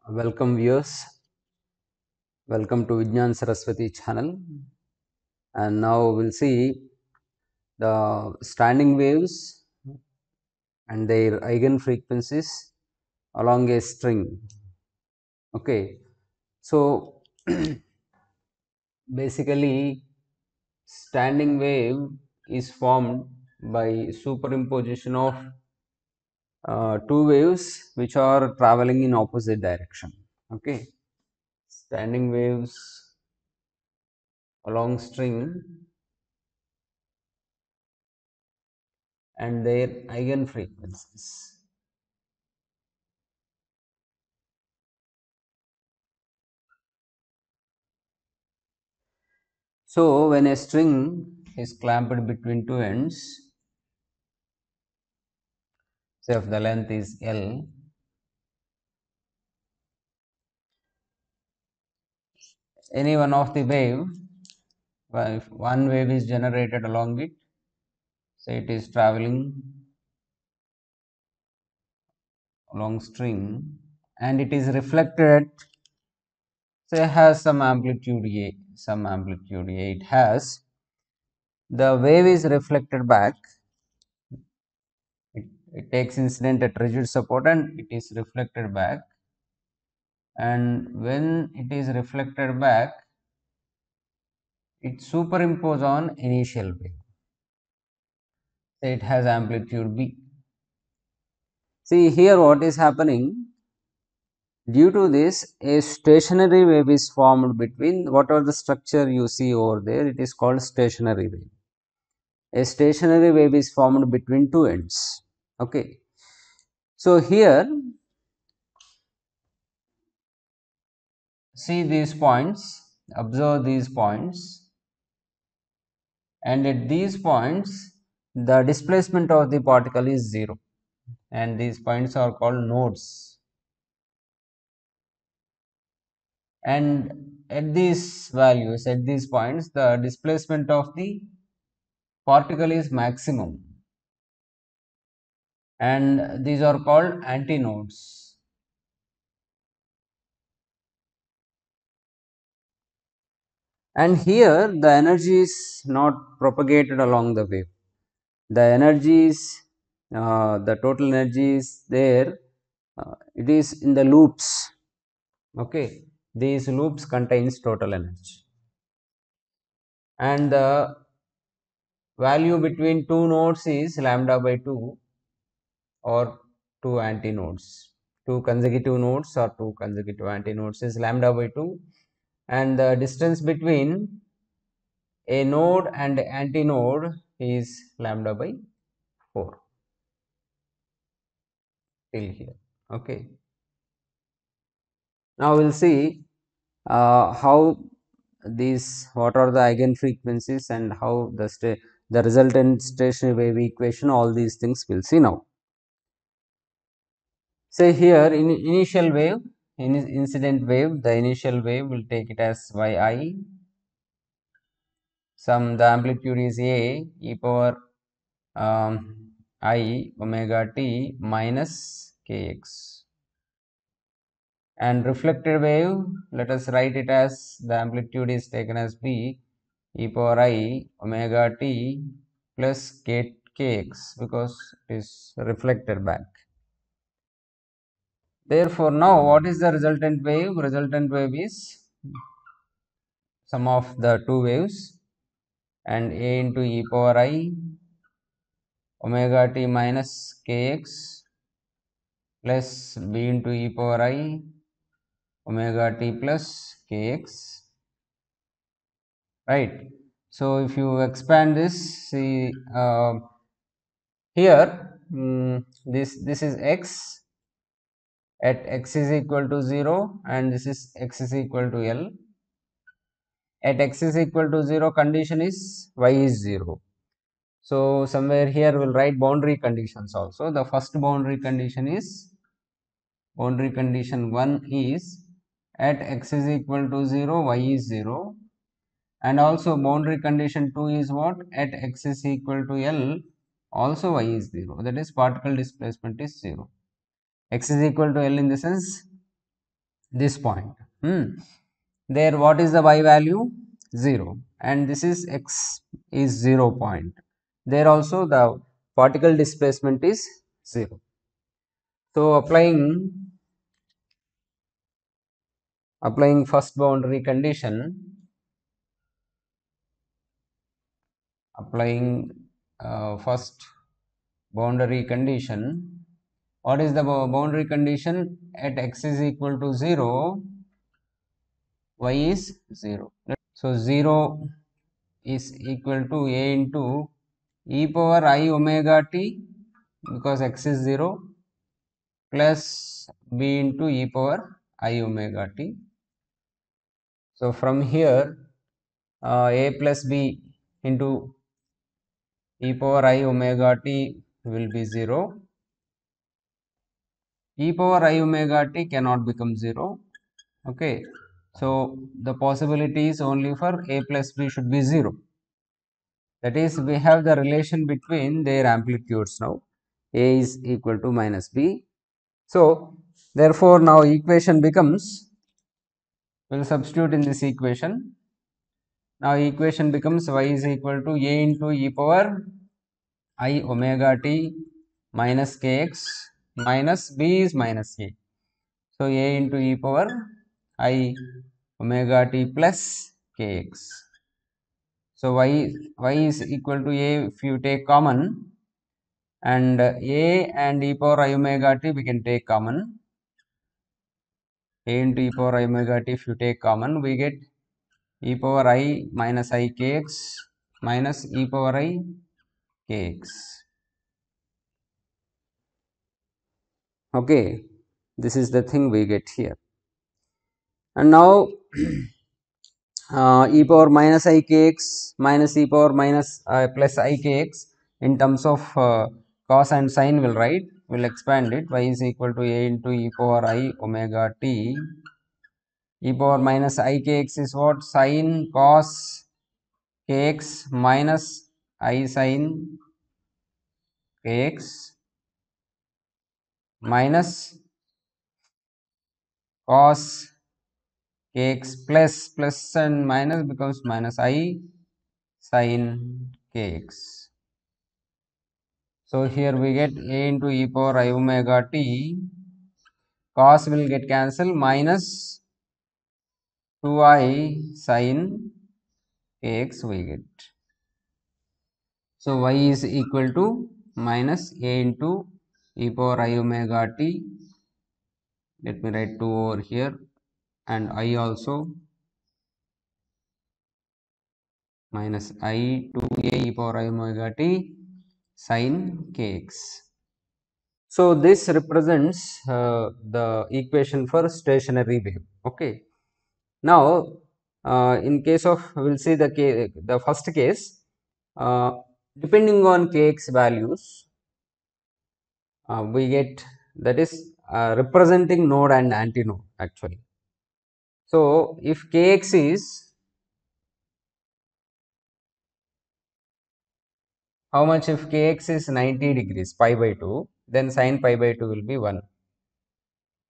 Welcome viewers, welcome to Vijnan Saraswati channel, and now we'll see the standing waves and their eigenfrequencies along a string. Okay, so basically standing wave is formed by superimposition of two waves which are traveling in opposite direction. Okay, standing waves along string and their eigenfrequencies. So, when a string is clamped between two ends, say if the length is L, any one of the wave, if one wave is generated along it, say it is traveling along string and it is reflected, say has some amplitude A, it has, the wave is reflected back, it takes incident at rigid support and it is reflected back, and when it is reflected back, it superimpose on initial wave. Say it has amplitude B. See here what is happening, due to this a stationary wave is formed between whatever the structure you see over there, it is called stationary wave. A stationary wave is formed between two ends. Okay. So here see these points, observe these points, and at these points the displacement of the particle is 0, and these points are called nodes. And at these values, at these points, the displacement of the particle is maximum, and these are called antinodes. And here the energy is not propagated along the wave. The energy is, the total energy is there, it is in the loops. Okay, these loops contains total energy, and the value between two nodes is lambda by 2, or two antinodes. Two consecutive nodes or two consecutive antinodes is lambda by 2, and the distance between a node and antinode is lambda by 4 till here. Okay. Now we will see how these, what are the eigenfrequencies and how the resultant stationary wave equation, all these things we will see now. Say here in initial wave, in incident wave, the initial wave will take it as yi, some the amplitude is a e power I omega t minus kx, and reflected wave, let us write it as the amplitude is taken as b e power I omega t plus kx, because it is reflected back. Therefore, now what is the resultant wave? Resultant wave is sum of the two waves, and a into e power I omega t minus kx plus b into e power I omega t plus kx, right. So if you expand this, see here this is x, at x is equal to 0, and this is x is equal to L. At x is equal to 0, condition is y is 0. So somewhere here we will write boundary conditions also. The first boundary condition is, boundary condition 1 is at x is equal to 0, y is 0, and also boundary condition 2 is what, at x is equal to L, also y is 0, that is particle displacement is 0. X is equal to L in the sense this point. There what is the y value? 0, and this is x is 0 point. There also the particle displacement is 0. So applying first boundary condition, first boundary condition. What is the boundary condition? At x is equal to 0, y is 0. So 0 is equal to a into e power I omega t, because x is 0, plus b into e power I omega t. So from here a plus b into e power I omega t will be 0. E power I omega t cannot become 0. Okay, so the possibility is only for a plus b should be 0. That is, we have the relation between their amplitudes now. A is equal to minus b. So therefore now equation becomes, we will substitute in this equation. Now equation becomes y is equal to a into e power I omega t minus kx minus b is minus a. So a into e power I omega t plus kx. So y is equal to a if you take common, and a and e power I omega t we can take common. A into e power I omega t if you take common, we get e power I minus I kx minus e power I kx. Okay, this is the thing we get here. And now e power minus I kx minus e power minus plus I kx in terms of cos and sine will write, will expand it. Y is equal to a into e power I omega t. E power minus I kx is what? Sine cos kx minus I sine kx minus cos kx plus and minus becomes minus I sin kx. So here we get a into e power I omega t, cos will get cancelled, minus 2i sin kx we get. So y is equal to minus a into e power I omega t. Let me write 2 over here, and I also minus I 2a e power I omega t sin kx. So this represents the equation for stationary wave. Okay. Now, in case of, we will see the first case, depending on kx values, we get, that is representing node and antinode actually. So if kx is, how much? If kx is 90 degrees, pi by 2, then sin pi by 2 will be 1,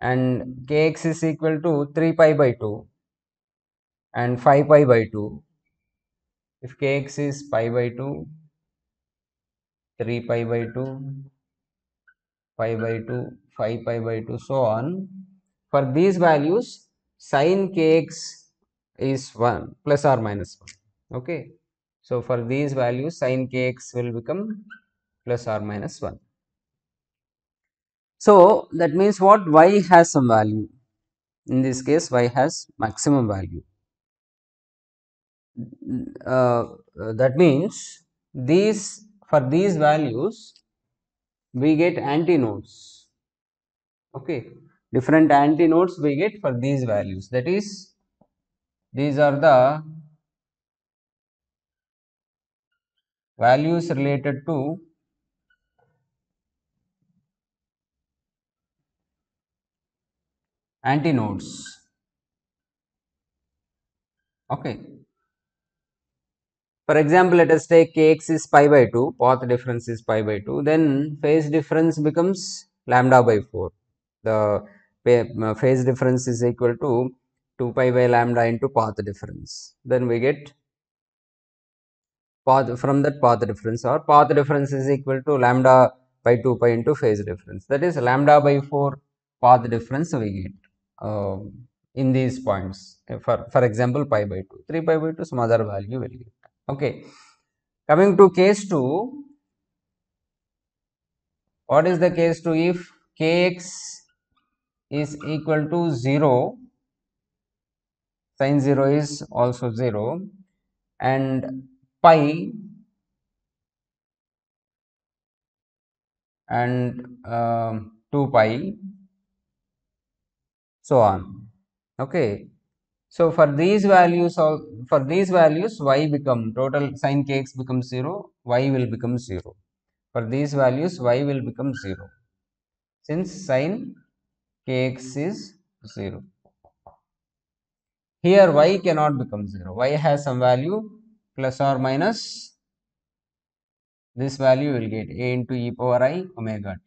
and kx is equal to 3 pi by 2 and 5 pi by 2. If kx is pi by 2, 3 pi by 2, pi by 2, 5 pi by 2, so on, for these values sin kx is 1 plus or minus 1. Okay, so for these values sin kx will become plus or minus 1. So that means what? Y has some value. In this case y has maximum value. That means for these values we get antinodes. Okay, different antinodes we get for these values. That is, these are the values related to antinodes. Okay. For example, let us take kx is pi by 2, path difference is pi by 2, then phase difference becomes lambda by 4. The phase difference is equal to 2 pi by lambda into path difference. Then we get path from that path difference, or path difference is equal to lambda by 2 pi into phase difference. That is lambda by 4 path difference we get in these points. For example, pi by 2, 3 pi by 2, some other value will get. Okay. Coming to case 2, what is the case 2? If kx is equal to 0, sin 0 is also 0, and pi and 2 pi, so on. Okay. So for these values, y become total sin kx becomes 0, y will become 0. For these values, y will become 0, since sin kx is 0. Here y cannot become 0. Y has some value plus or minus. This value will get a into e power I omega t.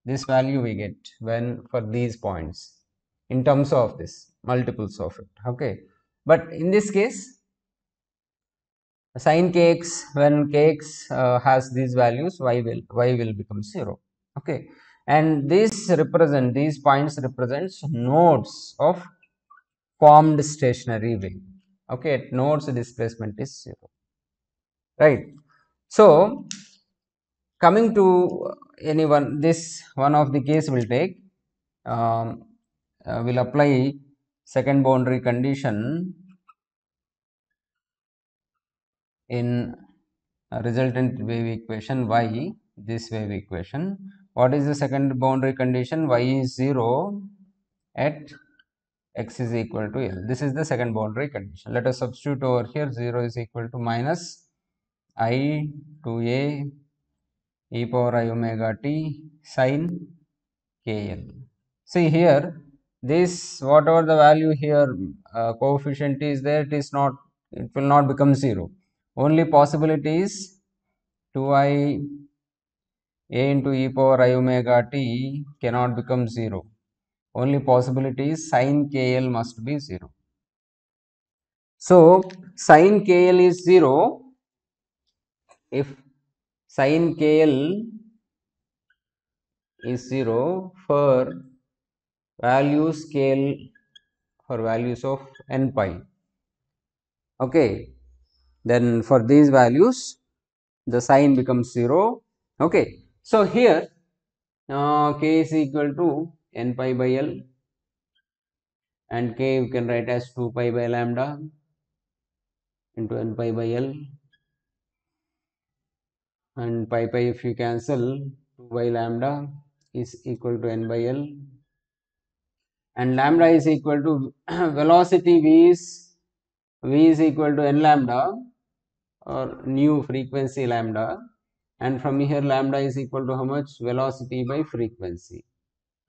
This value we get when for these points in terms of this multiples of it. Okay, but in this case, sin kx, when kx has these values, y will become 0. Okay, and these points represents nodes of formed stationary wave. Okay, at nodes displacement is 0, right? So coming to this one of the case will take, will apply second boundary condition in resultant wave equation y, this wave equation. What is the second boundary condition? Y is 0 at x is equal to L. This is the second boundary condition. Let us substitute over here. 0 is equal to minus I to a e power I omega t sin kl. See here, this whatever the value here coefficient is there, it will not become 0. Only possibility is 2i a into e power I omega t cannot become 0. Only possibility is sin kl must be 0. So sin kl is 0 if sin kl is 0 for values scale, for values of n pi. Okay, then for these values the sign becomes 0. Okay, so here k is equal to n pi by L, and k you can write as 2 pi by lambda into n pi by L, and pi if you cancel, 2 by lambda is equal to n by L, and lambda is equal to velocity v is equal to n lambda, or nu frequency lambda, and from here lambda is equal to how much? Velocity by frequency.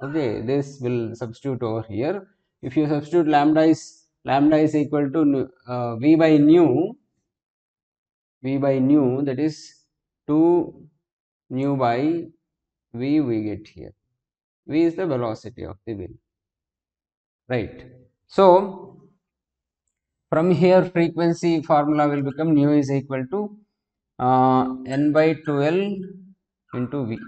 Okay, this will substitute over here. If you substitute lambda is equal to v by nu, that is 2 nu by v we get here. V is the velocity of the wind, right? So from here frequency formula will become nu is equal to n by 12 into v.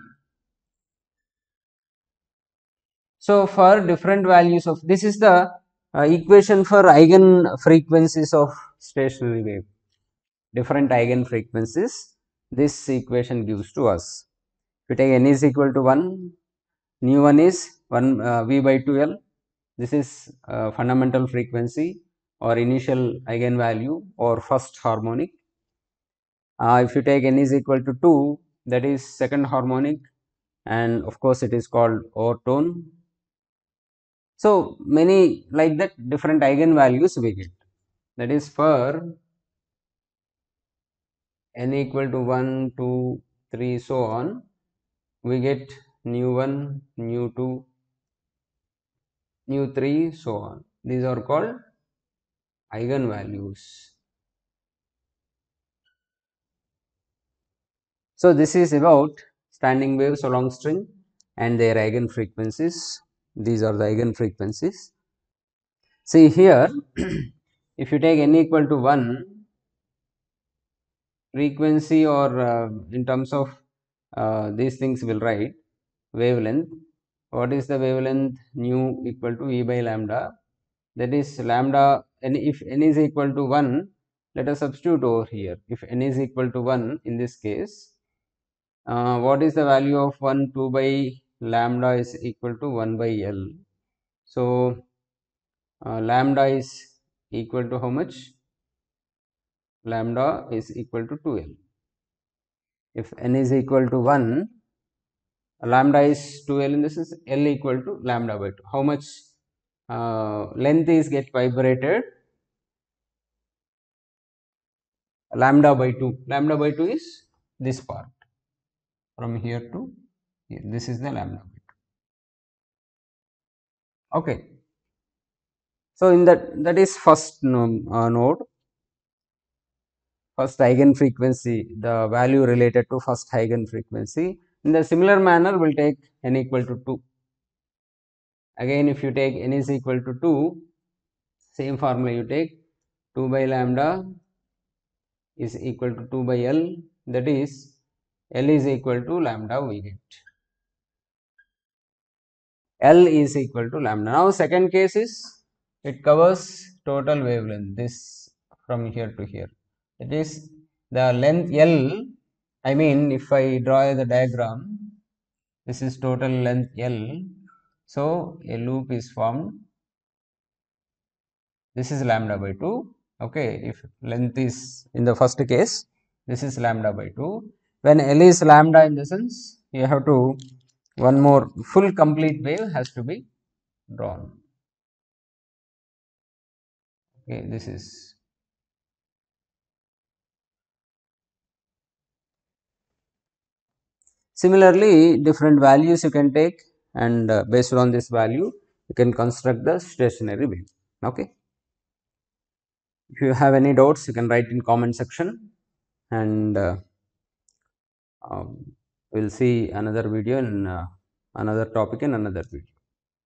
So for different values of this is the equation for eigen frequencies of stationary wave. Different eigen frequencies, this equation gives to us. If you take n is equal to 1, nu 1 is 1 v by 2L. This is fundamental frequency or initial eigenvalue or first harmonic. If you take n is equal to 2, that is second harmonic, and of course it is called overtone. So many like that different eigenvalues we get. That is for n equal to 1, 2, 3, so on, we get nu 1, nu 2, nu 3, so on. These are called eigenvalues. So this is about standing waves along string and their eigenfrequencies. These are the eigen frequencies. See here, if you take n equal to 1, frequency, or in terms of these things will write wavelength. What is the wavelength? Nu equal to E by lambda, that is lambda. And if n is equal to 1, let us substitute over here. If n is equal to 1 in this case, what is the value of 1? 2 by lambda is equal to 1 by L. So lambda is equal to how much? Lambda is equal to 2L. If n is equal to 1, lambda is 2L, in this is L equal to lambda by 2. How much length is get vibrated? Lambda by 2. Lambda by 2 is this part from here to here. This is the lambda by 2. Okay. So in that is first node, first eigenfrequency, the value related to first eigenfrequency. In the similar manner, we'll take n equal to 2. Again, if you take n is equal to 2, same formula you take, 2 by lambda is equal to 2 by L, that is L is equal to lambda we get. L is equal to lambda. Now second case is, it covers total wavelength, this from here to here. It is the length L, I mean if I draw the diagram, this is total length L. So a loop is formed. This is lambda by 2. Okay, if length is in the first case, this is lambda by 2. When L is lambda, in the sense, you have to, one more full complete wave has to be drawn. Okay, this is. Similarly, different values you can take, and based on this value, you can construct the stationary wave. Okay. If you have any doubts, you can write in comment section, and we'll see another video in another topic in another video.